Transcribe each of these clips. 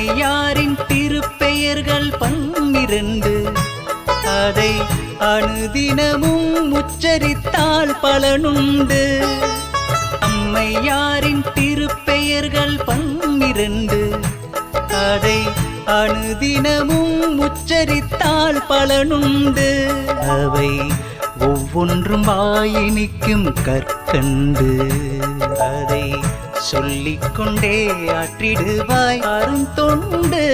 அம்மையாரின் திருப்பெயர்கள் 12 அதை அனுதினமும் உச்சரித்தால் பலனுண்டு. அம்மையாரின் திருப்பெயர்கள் 12 அதை அனுதினமும் உச்சரித்தால் பலனுண்டு. அவை ஒவ்வொன்றும் வாயினிக்கும் கற்கண்டு அதை சொல்லிக்கொண்டே ஆற்றிடுவாய் அருந்தொண்டு.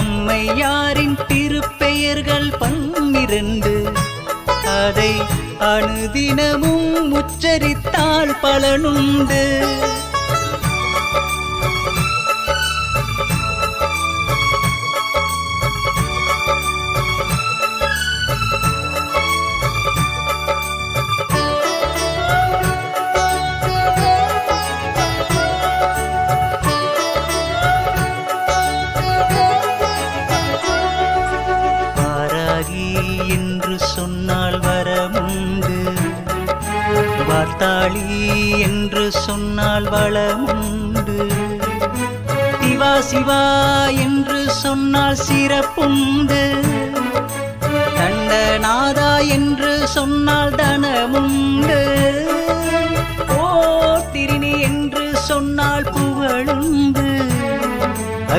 அம்மையாரின் திருப்பெயர்கள் 12 அதை அனுதினமும் உச்சரித்தால் பலனுண்டு. என்று சொன்னால் வரமுண்டு, வார்த்தாளி என்று சொன்னால் வளமுண்டு, சிவா சிவா என்று சொன்னால் சிறப்புண்டு, தண்டநாதா என்று சொன்னால் தனமுண்டு, திரிணி என்று சொன்னால் புகழுண்டு,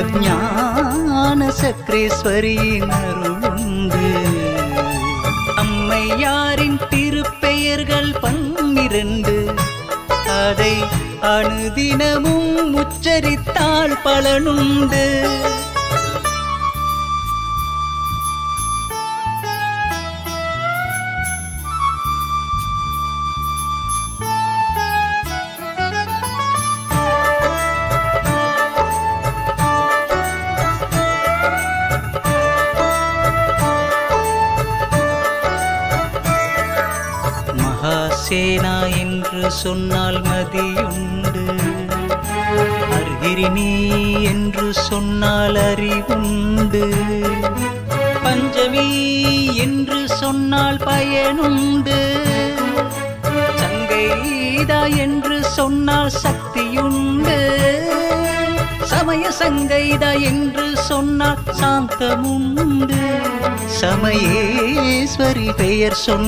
அஞ்ஞான சக்கரேஸ்வரியின் அருளுண்டு. அம்மையாரின் திருப்பெயர்கள் 12 அதை அனுதினமும் உச்சரித்தால் பலனுண்டு. மகாசேனா என்று சொன்னால் மதியுண்டு, அர்கிரிணி என்று சொன்னால் அறிவுண்டு, பஞ்சமி என்று சொன்னால் பயனுண்டு, சங்கைதா என்று சொன்னால் சக்தியுண்டு, சமய சங்கைதா என்று சொன்னால் சாந்தமுண்டு, சமயேஸ்வரி பெயர் சொன்ன